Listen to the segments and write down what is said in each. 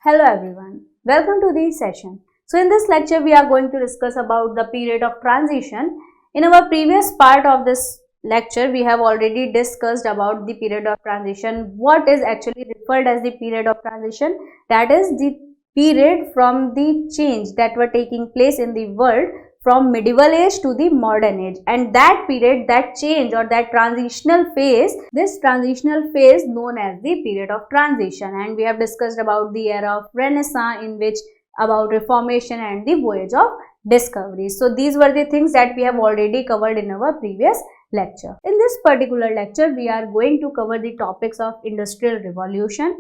Hello everyone, welcome to the session. So in this lecture we are going to discuss about the period of transition. In our previous part of this lecture we have already discussed about the period of transition. What is actually referred as the period of transition? That is the period from the change that were taking place in the world from medieval age to the modern age, and that period, that change or that transitional phase, this transitional phase known as the period of transition. And we have discussed about the era of Renaissance, in which about reformation and the voyage of discovery. So these were the things that we have already covered in our previous lecture. In this particular lecture we are going to cover the topics of industrial revolution,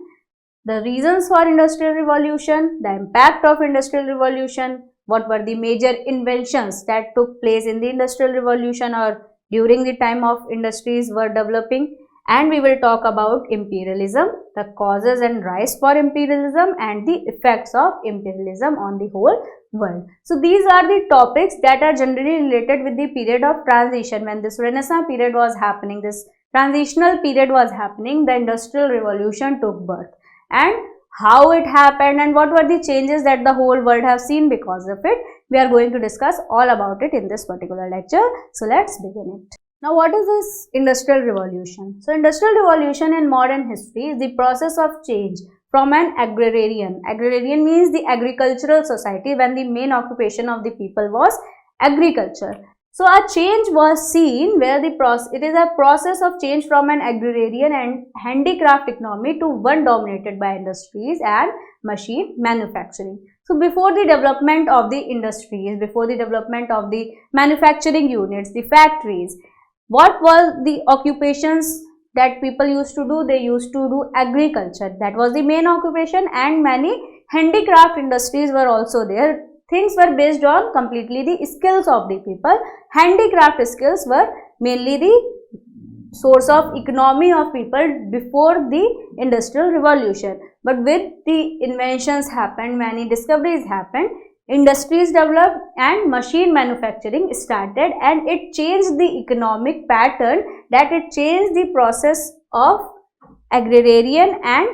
the reasons for industrial revolution, the impact of industrial revolution, what were the major inventions that took place in the industrial revolution or during the time of industries were developing, and we will talk about imperialism, the causes and rise for imperialism and the effects of imperialism on the whole world. So these are the topics that are generally related with the period of transition. When this Renaissance period was happening, this transitional period was happening, the industrial revolution took birth, and how it happened and what were the changes that the whole world have seen because of it. We are going to discuss all about it in this particular lecture. So let's begin it. Now what is this industrial revolution? So industrial revolution in modern history is the process of change from an agrarian means the agricultural society, when the main occupation of the people was agriculture. So a change was seen where it is a process of change from an agrarian and handicraft economy to one dominated by industries and machine manufacturing. So before the development of the industries, before the development of the manufacturing units, the factories, what was the occupations that people used to do? They used to do agriculture. That was the main occupation, and many handicraft industries were also there. Things were based on completely the skills of the people. Handicraft skills were mainly the source of economy of people before the industrial revolution. But with the inventions happened, many discoveries happened, industries developed and machine manufacturing started, and it changed the economic pattern, that it changed the process of agrarian and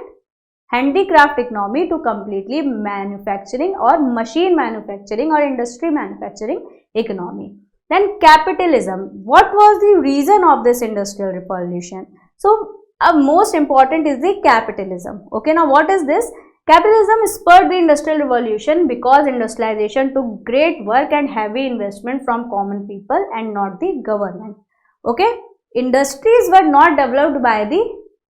handicraft economy to completely manufacturing or machine manufacturing or industry manufacturing economy. Then capitalism. What was the reason of this industrial revolution? So most important is the capitalism. Okay, now what is this? Capitalism spurred the industrial revolution because industrialization took great work and heavy investment from common people and not the government. Okay, industries were not developed by the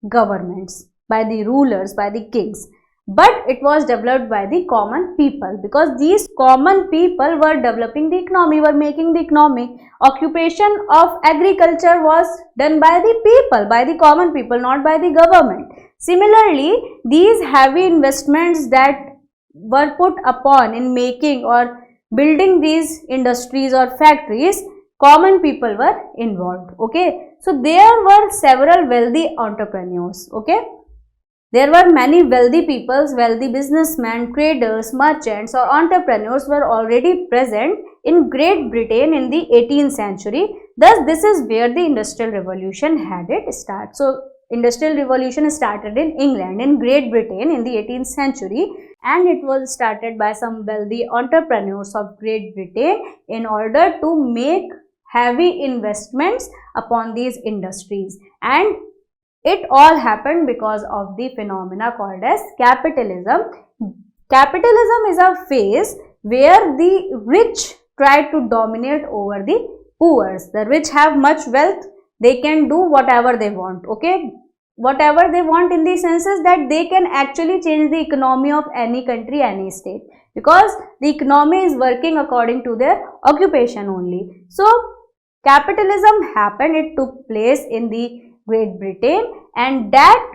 governments, by the rulers, by the kings, but it was developed by the common people, because these common people were developing the economy, were making the economy. Occupation of agriculture was done by the people, by the common people, not by the government. Similarly, these heavy investments that were put upon in making or building these industries or factories, common people were involved. Okay, so there were several wealthy entrepreneurs. Okay, there were many wealthy people, wealthy businessmen, traders, merchants or entrepreneurs were already present in Great Britain in the 18th century. Thus, this is where the Industrial Revolution had its start. So, Industrial Revolution started in England, in Great Britain in the 18th century, and it was started by some wealthy entrepreneurs of Great Britain in order to make heavy investments upon these industries, and it all happened because of the phenomena called as capitalism. Capitalism is a phase where the rich try to dominate over the poor. The rich have much wealth, they can do whatever they want. Okay, whatever they want in the senses that they can actually change the economy of any country, any state, because the economy is working according to their occupation only. So capitalism happened, it took place in the Great Britain, and that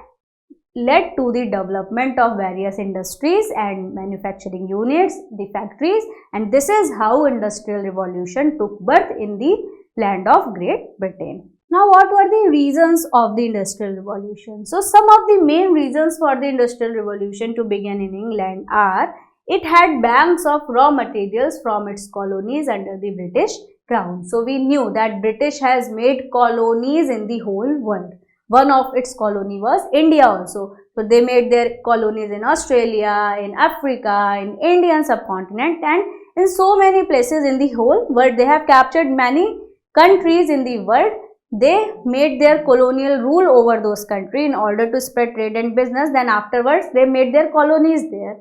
led to the development of various industries and manufacturing units, the factories, and this is how Industrial Revolution took birth in the land of Great Britain. Now what were the reasons of the Industrial Revolution? So some of the main reasons for the Industrial Revolution to begin in England are: it had banks of raw materials from its colonies under the British Crown. So we knew that British has made colonies in the whole world. One of its colony was India also. So they made their colonies in Australia, in Africa, in Indian subcontinent, and in so many places in the whole world. They have captured many countries in the world. They made their colonial rule over those countries in order to spread trade and business. Then afterwards they made their colonies there.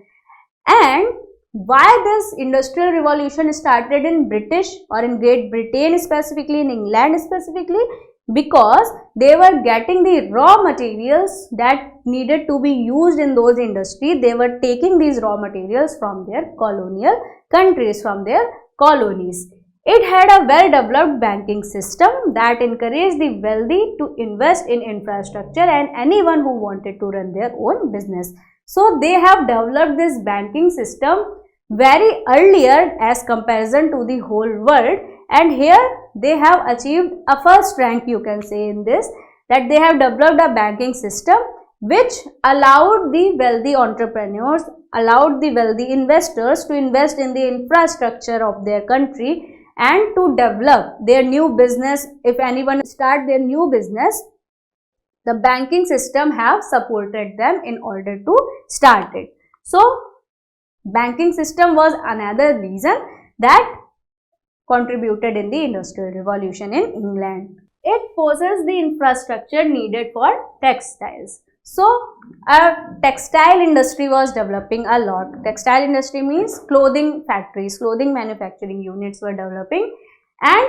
And why this industrial revolution started in British or in Great Britain specifically, in England specifically? Because they were getting the raw materials that needed to be used in those industries. They were taking these raw materials from their colonial countries, from their colonies. It had a well-developed banking system that encouraged the wealthy to invest in infrastructure and anyone who wanted to run their own business. So they have developed this banking system very earlier as comparison to the whole world, and here they have achieved a first rank, you can say, in this, that they have developed a banking system which allowed the wealthy entrepreneurs, allowed the wealthy investors to invest in the infrastructure of their country and to develop their new business. If anyone start their new business, the banking system have supported them in order to start it. So banking system was another reason that contributed in the Industrial Revolution in England. It possessed the infrastructure needed for textiles. So a textile industry was developing a lot. Textile industry means clothing factories, clothing manufacturing units were developing, and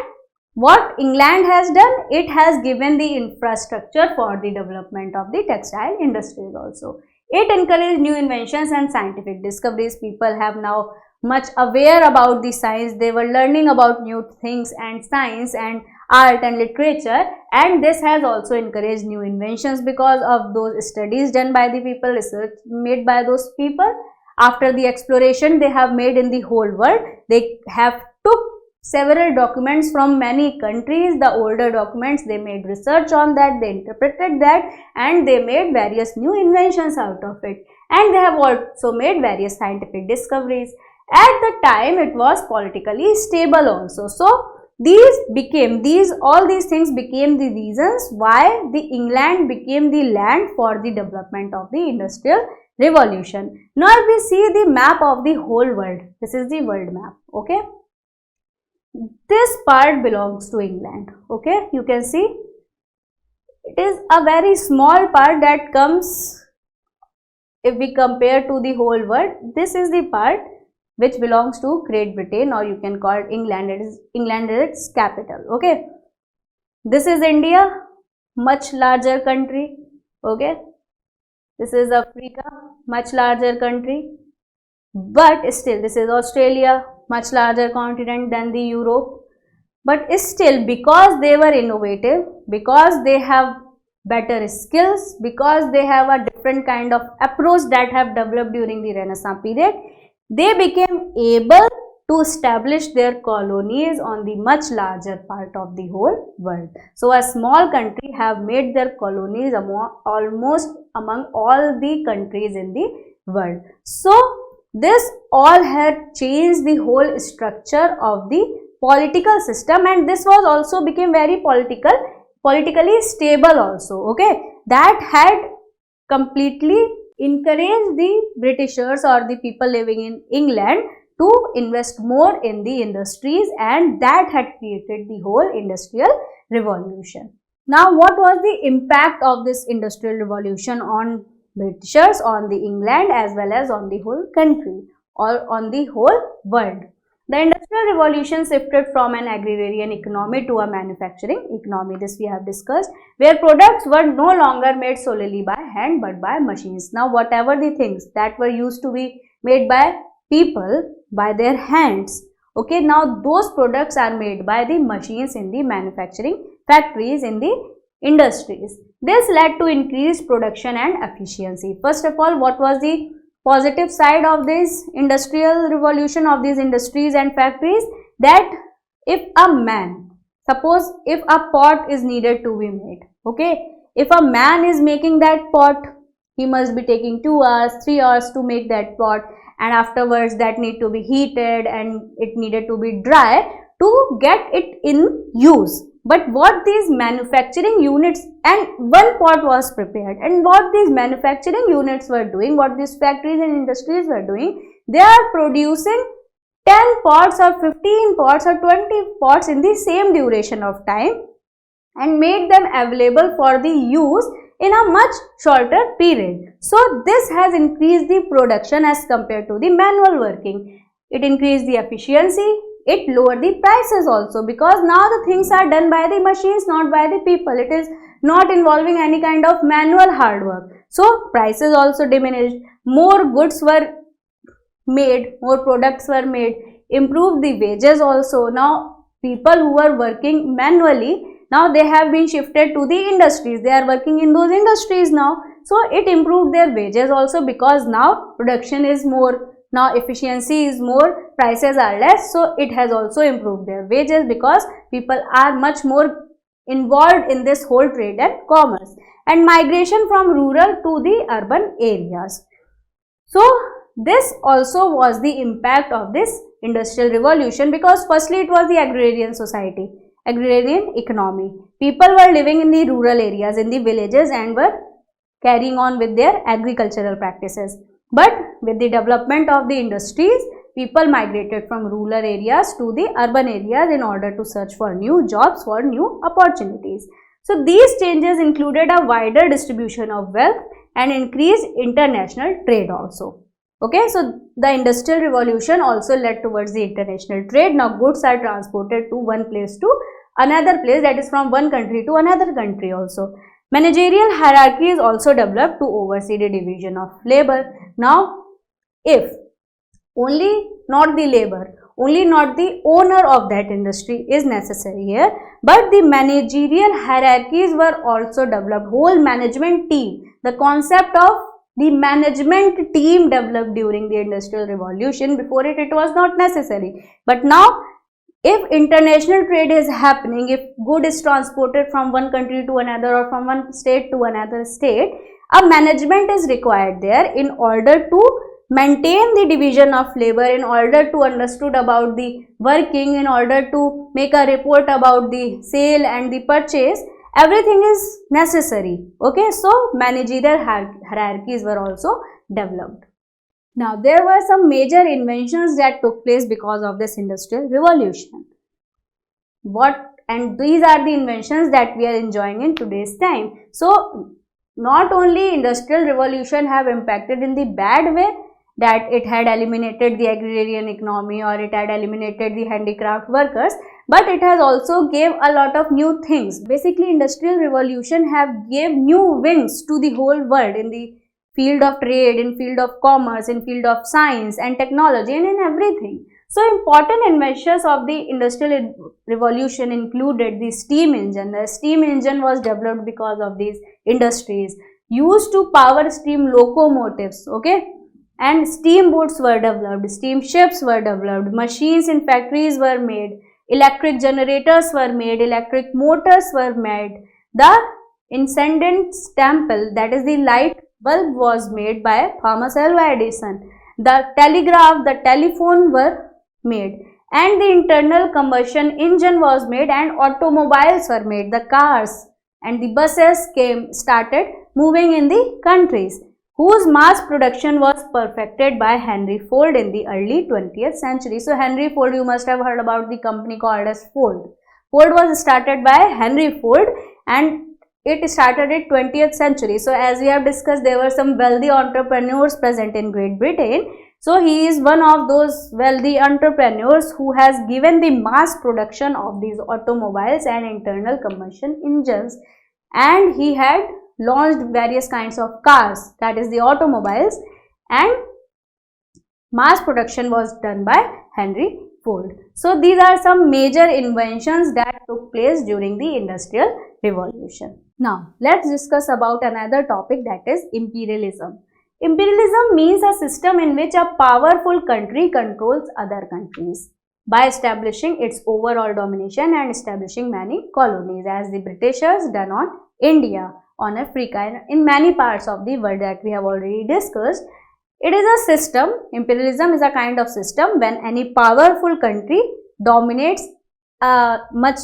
what England has done, it has given the infrastructure for the development of the textile industries also. It encouraged new inventions and scientific discoveries. People have now much aware about the science. They were learning about new things and science and art and literature, and this has also encouraged new inventions because of those studies done by the people, research made by those people. After the exploration they have made in the whole world, they have took several documents from many countries, the older documents, they made research on that, they interpreted that, and they made various new inventions out of it, and they have also made various scientific discoveries. At the time it was politically stable also. So all these things became the reasons why the England became the land for the development of the Industrial Revolution. Now if we see the map of the whole world, this is the world map, okay. This part belongs to England, okay. You can see it is a very small part that comes if we compare to the whole world. This is the part which belongs to Great Britain, or you can call it England. England is its capital, okay. This is India, much larger country, okay. This is Africa, much larger country, but still this is Australia, much larger continent than the Europe. But still, because they were innovative, because they have better skills, because they have a different kind of approach that have developed during the Renaissance period, they became able to establish their colonies on the much larger part of the whole world. So a small country have made their colonies almost among all the countries in the world. So this all had changed the whole structure of the political system, and this was also became very politically stable also, okay. That had completely encouraged the Britishers or the people living in England to invest more in the industries, and that had created the whole Industrial Revolution. Now what was the impact of this Industrial Revolution on Britishers, on the England, as well as on the whole country or on the whole world? The Industrial Revolution shifted from an agrarian economy to a manufacturing economy. This we have discussed, where products were no longer made solely by hand but by machines. Now whatever the things that were used to be made by people by their hands, okay, now those products are made by the machines in the manufacturing factories, in the industries. This led to increased production and efficiency. First of all, what was the positive side of this Industrial Revolution, of these industries and factories? That if a man, suppose if a pot is needed to be made, okay, if a man is making that pot, he must be taking 2 hours, 3 hours to make that pot, and afterwards that need to be heated and it needed to be dry to get it in use. But what these manufacturing units, and one pot was prepared, and what these manufacturing units were doing, what these factories and industries were doing, they are producing 10 pots or 15 pots or 20 pots in the same duration of time and made them available for the use in a much shorter period. So this has increased the production as compared to the manual working. It increased the efficiency, it lowered the prices also, because now the things are done by the machines, not by the people. It is not involving any kind of manual hard work. So prices also diminished, more goods were made, more products were made, improved the wages also. Now people who were working manually, now they have been shifted to the industries, they are working in those industries now. So it improved their wages also, because now production is more, now efficiency is more, prices are less, so it has also improved their wages, because people are much more involved in this whole trade and commerce. And migration from rural to the urban areas. So this also was the impact of this industrial revolution, because firstly it was the agrarian society, agrarian economy. People were living in the rural areas, in the villages, and were carrying on with their agricultural practices. But with the development of the industries, people migrated from rural areas to the urban areas in order to search for new jobs, for new opportunities. So these changes included a wider distribution of wealth and increased international trade also. Okay, so the industrial revolution also led towards the international trade. Now goods are transported to one place to another place, that is from one country to another country also. Managerial hierarchy is also developed to oversee the division of labor. Now if only not the labor, only not the owner of that industry is necessary here, but the managerial hierarchies were also developed, whole management team. The concept of the management team developed during the industrial revolution. Before it, it was not necessary, but now if international trade is happening, if good is transported from one country to another or from one state to another state, a management is required there in order to maintain the division of labor, in order to understood about the working, in order to make a report about the sale and the purchase. Everything is necessary. Okay, so managerial hierarchies were also developed. Now there were some major inventions that took place because of this industrial revolution. And these are the inventions that we are enjoying in today's time. So not only industrial revolution have impacted in the bad way, that it had eliminated the agrarian economy or it had eliminated the handicraft workers, but it has also gave a lot of new things. Basically industrial revolution have gave new wings to the whole world in the field of trade, in field of commerce, in field of science and technology, and in everything. So important inventions of the industrial revolution included the steam engine. The steam engine was developed because of these industries, used to power steam locomotives. Okay, and steamboats were developed, steamships were developed, machines in factories were made, electric generators were made, electric motors were made. The incandescent temple, that is the light bulb, was made by Thomas Alva Edison. The telegraph, the telephone were made, and the internal combustion engine was made, and automobiles were made. The cars and the buses started moving in the countries, whose mass production was perfected by Henry Ford in the early 20th century. So Henry Ford, you must have heard about the company called as Ford. Ford was started by Henry Ford and it started in 20th century. So as we have discussed, there were some wealthy entrepreneurs present in Great Britain. So he is one of those wealthy entrepreneurs who has given the mass production of these automobiles and internal combustion engines, and he had launched various kinds of cars, that is the automobiles, and mass production was done by Henry Ford. So these are some major inventions that took place during the industrial revolution. Now let's discuss about another topic, that is imperialism. Imperialism means a system in which a powerful country controls other countries by establishing its overall domination and establishing many colonies, as the Britishers done on India, on Africa, and in many parts of the world that we have already discussed. It is a system, imperialism is a kind of system when any powerful country dominates a much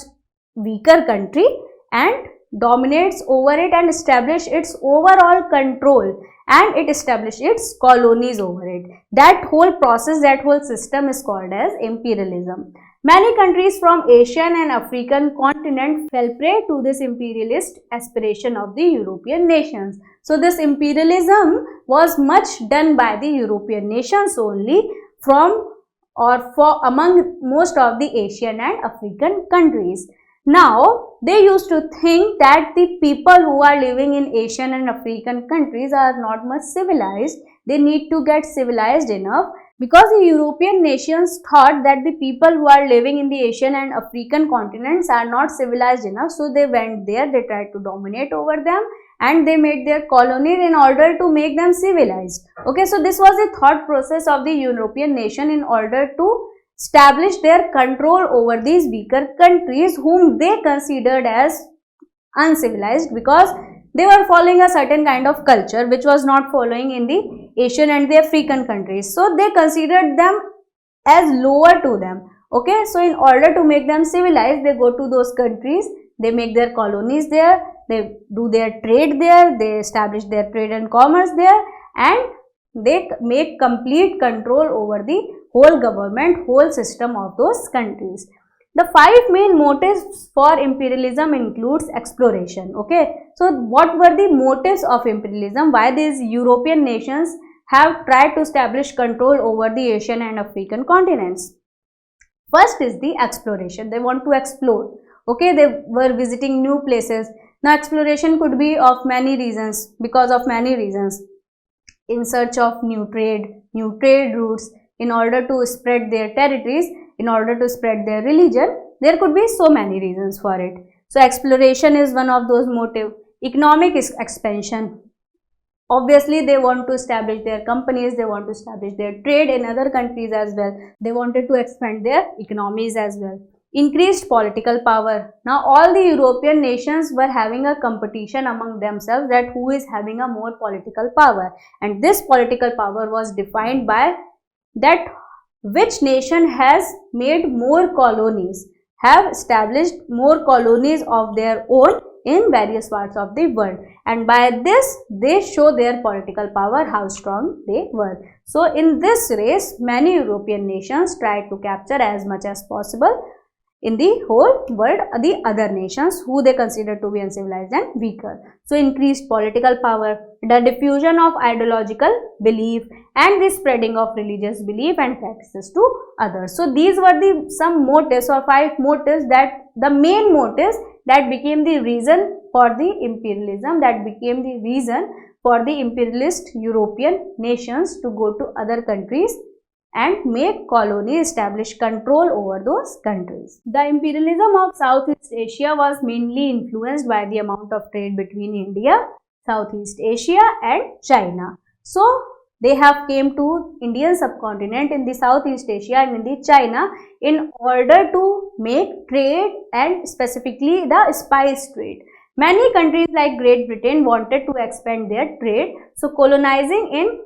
weaker country and dominates over it and establish its overall control, and it established its colonies over it. That whole process, that whole system is called as imperialism. Many countries from Asian and African continent fell prey to this imperialist aspiration of the European nations. So this imperialism was much done by the European nations only from or for among most of the Asian and African countries. Now, they used to think that the people who are living in Asian and African countries are not much civilized. They need to get civilized enough, because the European nations thought that the people who are living in the Asian and African continents are not civilized enough. So they went there, they tried to dominate over them, and they made their colonies in order to make them civilized. Okay, so this was the thought process of the European nation in order to establish their control over these weaker countries whom they considered as uncivilized, because they were following a certain kind of culture which was not following in the Asian and the African countries. So they considered them as lower to them. Okay, so in order to make them civilized, they go to those countries, they make their colonies there, they do their trade there, they establish their trade and commerce there, and they make complete control over the whole government, whole system of those countries. The 5 main motives for imperialism includes exploration. Okay, so what were the motives of imperialism? Why these European nations have tried to establish control over the Asian and African continents? First is the exploration. They want to explore. Okay, they were visiting new places. Now exploration could be of many reasons, because of many reasons. In search of new trade routes, in order to spread their territories, in order to spread their religion. There could be so many reasons for it. So exploration is one of those motives. Economic expansion. Obviously, they want to establish their companies, they want to establish their trade in other countries as well. They wanted to expand their economies as well. Increased political power. Now, all the European nations were having a competition among themselves that who is having a more political power. And this political power was defined by that which nation has made more colonies, have established more colonies of their own in various parts of the world, and by this they show their political power, how strong they were. So in this race, many European nations tried to capture as much as possible in the whole world the other nations who they consider to be uncivilized and weaker. So increased political power, the diffusion of ideological belief, and the spreading of religious belief and practices to others. So these were the some motives or 5 motives, that the main motives that became the reason for the imperialism, that became the reason for the imperialist European nations to go to other countries and make colonies, establish control over those countries. The imperialism of Southeast Asia was mainly influenced by the amount of trade between India, Southeast Asia and China. So they have came to Indian subcontinent, in the Southeast Asia and in the China, in order to make trade, and specifically the spice trade. Many countries like Great Britain wanted to expand their trade, so colonizing in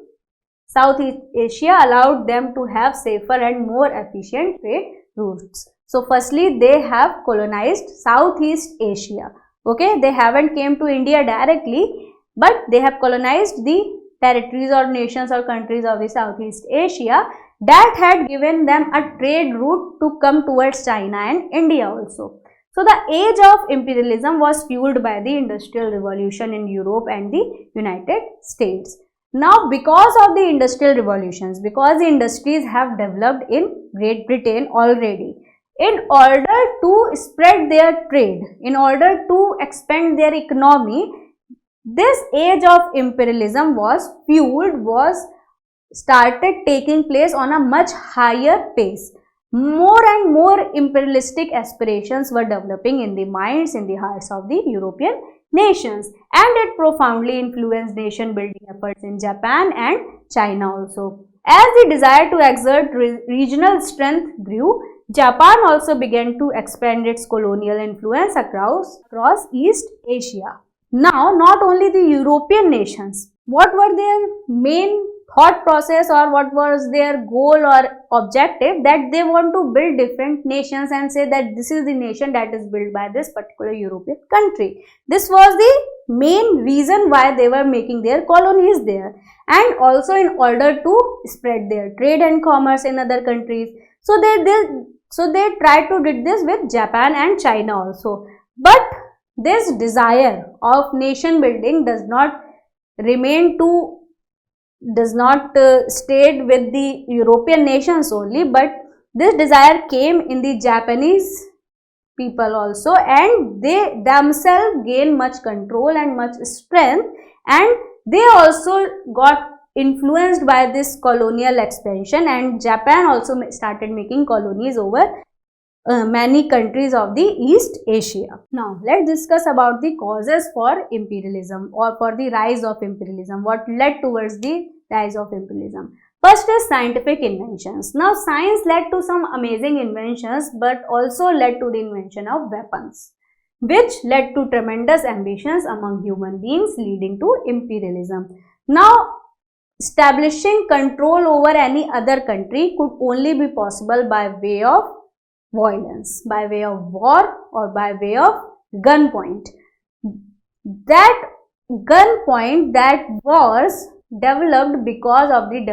Southeast Asia allowed them to have safer and more efficient trade routes. So firstly, they have colonized Southeast Asia. Okay, they haven't came to India directly, but they have colonized the territories or nations or countries of the Southeast Asia that had given them a trade route to come towards China and India also. So the age of imperialism was fueled by the Industrial Revolution in Europe and the United States. Now, because of the industrial revolutions, because the industries have developed in Great Britain already, in order to spread their trade, in order to expand their economy, this age of imperialism was fueled, started taking place on a much higher pace. More and more imperialistic aspirations were developing in the minds, in the hearts of the European nations, and it profoundly influenced nation building efforts in Japan and China also. As the desire to exert regional strength grew, Japan also began to expand its colonial influence across East Asia. Now, not only the European nations, what were their main thought process or what was their goal or objective, that they want to build different nations and say that this is the nation that is built by this particular European country. This was the main reason why they were making their colonies there, and also in order to spread their trade and commerce in other countries. So they tried to do this with Japan and China also. But this desire of nation building does not stayed with the European nations only, but this desire came in the Japanese people also, and they themselves gained much control and much strength, and they also got influenced by this colonial expansion, and Japan also started making colonies over many countries of the East Asia. Now let's discuss about the causes for imperialism or for the rise of imperialism. What led towards the rise of imperialism? First is scientific inventions. Now science led to some amazing inventions, but also led to the invention of weapons, which led to tremendous ambitions among human beings, leading to imperialism. Now establishing control over any other country could only be possible by way of violence, by way of war, or by way of gunpoint. That gunpoint that was developed because of the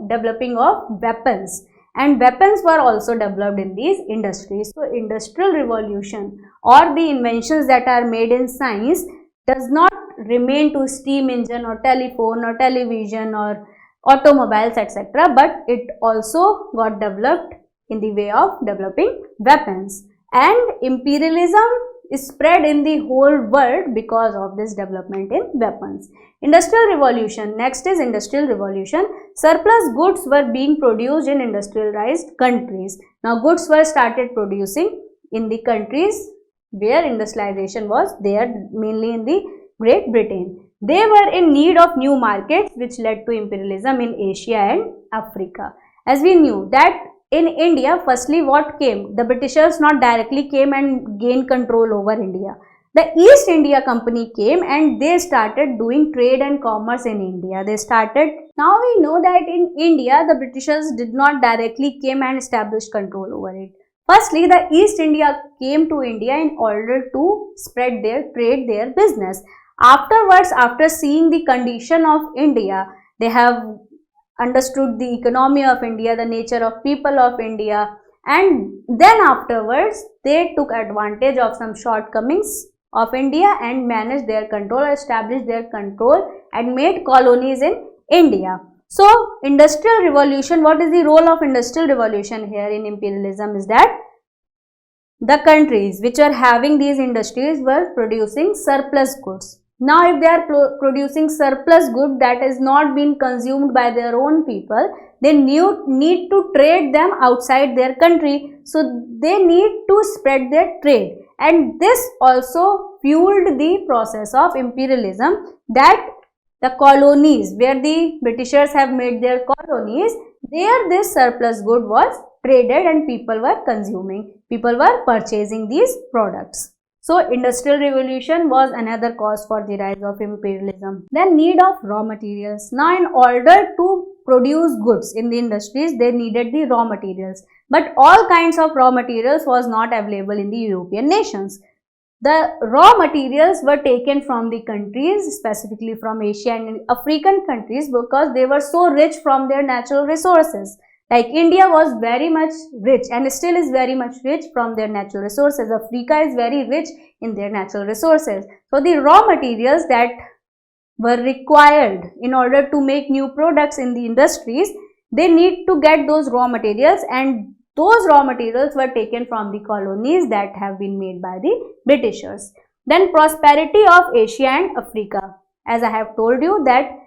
developing of weapons, and weapons were also developed in these industries. So industrial revolution or the inventions that are made in science does not remain to steam engine or telephone or television or automobiles, etc., but it also got developed in the way of developing weapons, and imperialism is spread in the whole world because of this development in weapons. Industrial revolution. Next is industrial revolution. Surplus goods were being produced in industrialized countries. Now goods were started producing in the countries where industrialization was there, mainly in the Great Britain. They were in need of new markets, which led to imperialism in Asia and Africa. As we knew that in India, firstly what came? The Britishers not directly came and gained control over India. The East India Company came and they started doing trade and commerce in India. Now we know that in India, the Britishers did not directly came and establish control over it. Firstly, the East India came to India in order to spread their trade, their business. Afterwards, after seeing the condition of India, they have understood the economy of India, the nature of people of India, and then afterwards they took advantage of some shortcomings of India and managed their control, established their control and made colonies in India. So industrial revolution, what is the role of industrial revolution here in imperialism is that the countries which are having these industries were producing surplus goods. Now if they are producing surplus good that is not being consumed by their own people, they need to trade them outside their country. So they need to spread their trade, and this also fueled the process of imperialism, that the colonies where the Britishers have made their colonies, there this surplus good was traded and people were consuming, people were purchasing these products. So industrial revolution was another cause for the rise of imperialism. Then need of raw materials. Now in order to produce goods in the industries, they needed the raw materials. But all kinds of raw materials was not available in the European nations. The raw materials were taken from the countries, specifically from Asia and African countries, because they were so rich from their natural resources. Like India was very much rich and still is very much rich from their natural resources. Africa is very rich in their natural resources. So the raw materials that were required in order to make new products in the industries, they need to get those raw materials, and those raw materials were taken from the colonies that have been made by the Britishers. Then prosperity of Asia and Africa. As I have told you that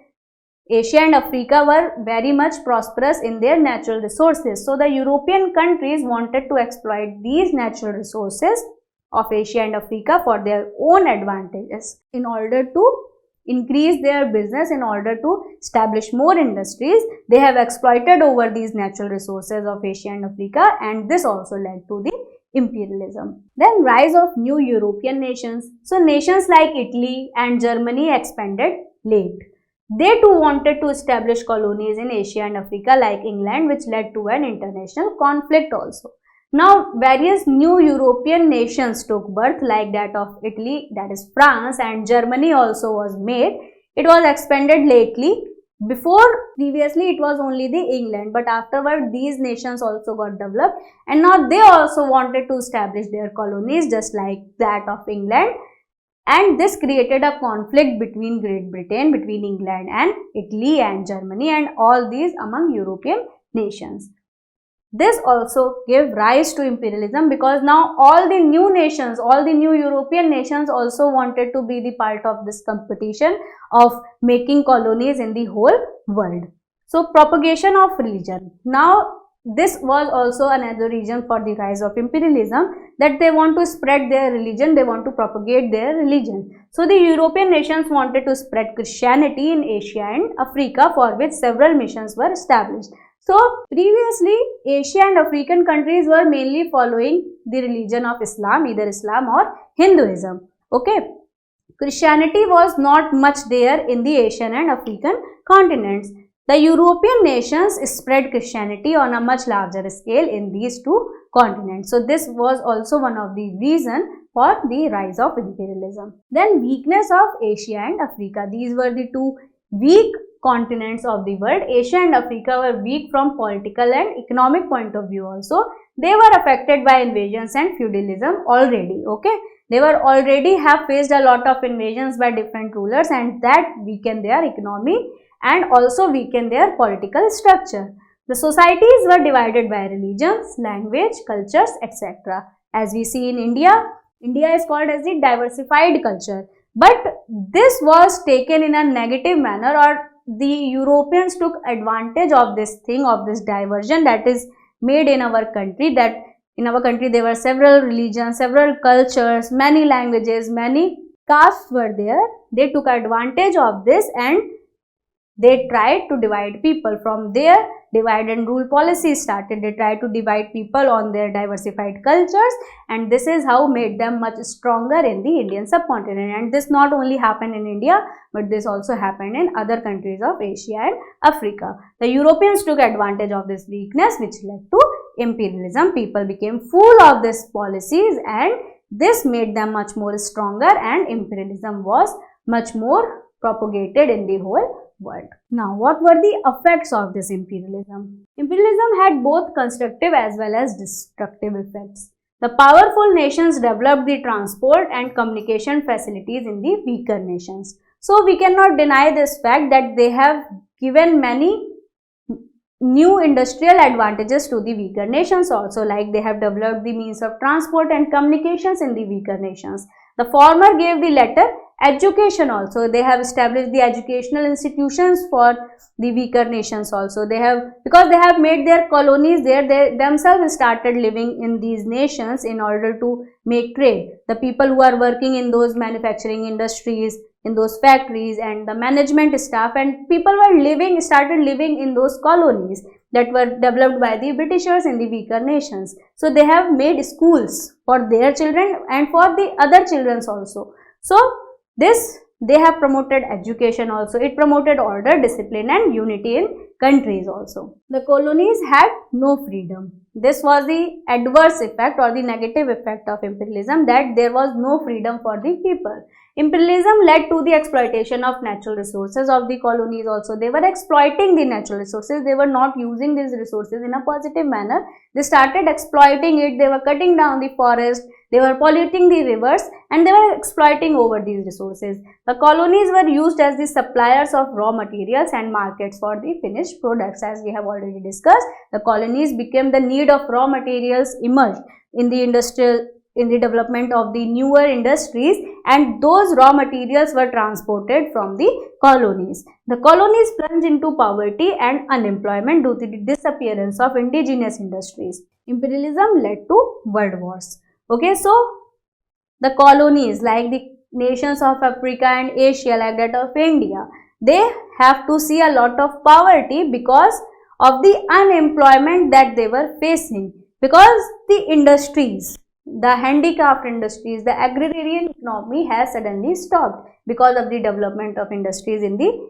Asia and Africa were very much prosperous in their natural resources. So the European countries wanted to exploit these natural resources of Asia and Africa for their own advantages in order to increase their business, in order to establish more industries. They have exploited over these natural resources of Asia and Africa, and this also led to the imperialism. Then rise of new European nations. So nations like Italy and Germany expanded late. They too wanted to establish colonies in Asia and Africa like England, which led to an international conflict also. Now, various new European nations took birth like that of Italy, that is France, and Germany also was made. It was expanded lately. Before, previously it was only the England, but afterward these nations also got developed, and now they also wanted to establish their colonies just like that of England, and this created a conflict between Great Britain, between England and Italy and Germany and all these among European nations. This also gave rise to imperialism because now all the new nations, all the new European nations also wanted to be the part of this competition of making colonies in the whole world. So, propagation of religion. Now, this was also another reason for the rise of imperialism, that they want to spread their religion, they want to propagate their religion. So, the European nations wanted to spread Christianity in Asia and Africa, for which several missions were established. So, previously Asia and African countries were mainly following the religion of Islam, either Islam or Hinduism. Okay. Christianity was not much there in the Asian and African continents. The European nations spread Christianity on a much larger scale in these two continents. So, this was also one of the reasons for the rise of imperialism. Then, weakness of Asia and Africa. These were the two weak continents of the world. Asia and Africa were weak from political and economic point of view also. They were affected by invasions and feudalism already. Okay. They were already have faced a lot of invasions by different rulers, and that weakened their economy and also weakened their political structure. The societies were divided by religions, language, cultures, etc. As we see in India, India is called as the diversified culture. But this was taken in a negative manner, or the Europeans took advantage of this thing, of this diversion that is made in our country, that in our country there were several religions, several cultures, many languages, many castes were there. They took advantage of this and they tried to divide people. From there, divide and rule policy started. They tried to divide people on their diversified cultures, and this is how made them much stronger in the Indian subcontinent. And this not only happened in India, but this also happened in other countries of Asia and Africa. The Europeans took advantage of this weakness, which led to imperialism. People became full of these policies, and this made them much more stronger, and imperialism was much more propagated in the whole world. Now, what were the effects of this imperialism? Imperialism had both constructive as well as destructive effects. The powerful nations developed the transport and communication facilities in the weaker nations. So, we cannot deny this fact that they have given many new industrial advantages to the weaker nations also, like they have developed the means of transport and communications in the weaker nations. The former gave the latter education also. They have established the educational institutions for the weaker nations also. They have, because they have made their colonies there, they themselves started living in these nations in order to make trade. The people who are working in those manufacturing industries, in those factories, and the management staff, and people were started living in those colonies that were developed by the Britishers in the weaker nations. So, they have made schools for their children and for the other children also. So, this they have promoted education also. It promoted order, discipline and unity in countries also. The colonies had no freedom. This was the adverse effect or the negative effect of imperialism, that there was no freedom for the people. Imperialism led to the exploitation of natural resources of the colonies also. They were exploiting the natural resources. They were not using these resources in a positive manner. They started exploiting it. They were cutting down the forest. They were polluting the rivers, and they were exploiting over these resources. The colonies were used as the suppliers of raw materials and markets for the finished products. As we have already discussed, the colonies became the need of raw materials emerged in the development of the newer industries, and those raw materials were transported from the colonies. The colonies plunged into poverty and unemployment due to the disappearance of indigenous industries. Imperialism led to world wars. Okay, so the colonies like the nations of Africa and Asia, like that of India, they have to see a lot of poverty because of the unemployment that they were facing, because the industries, the handicraft industries, the agrarian economy has suddenly stopped because of the development of industries in the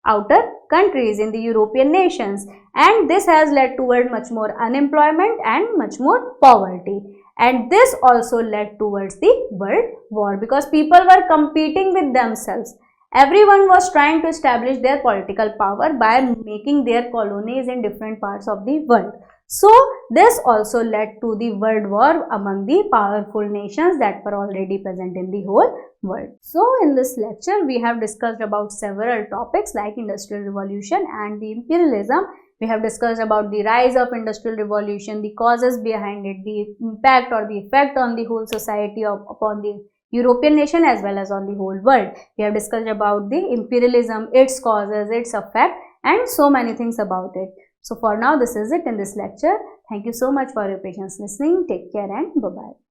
outer countries, in the European nations, and this has led toward much more unemployment and much more poverty. And this also led towards the world war, because people were competing with themselves. Everyone was trying to establish their political power by making their colonies in different parts of the world. So this also led to the world war among the powerful nations that were already present in the whole world. So in this lecture we have discussed about several topics like industrial revolution and the imperialism. We have discussed about the rise of industrial revolution, the causes behind it, the impact or the effect on the whole society upon the European nation as well as on the whole world. We have discussed about the imperialism, its causes, its effect, and so many things about it. So for now, this is it in this lecture. Thank you so much for your patience listening. Take care and bye-bye.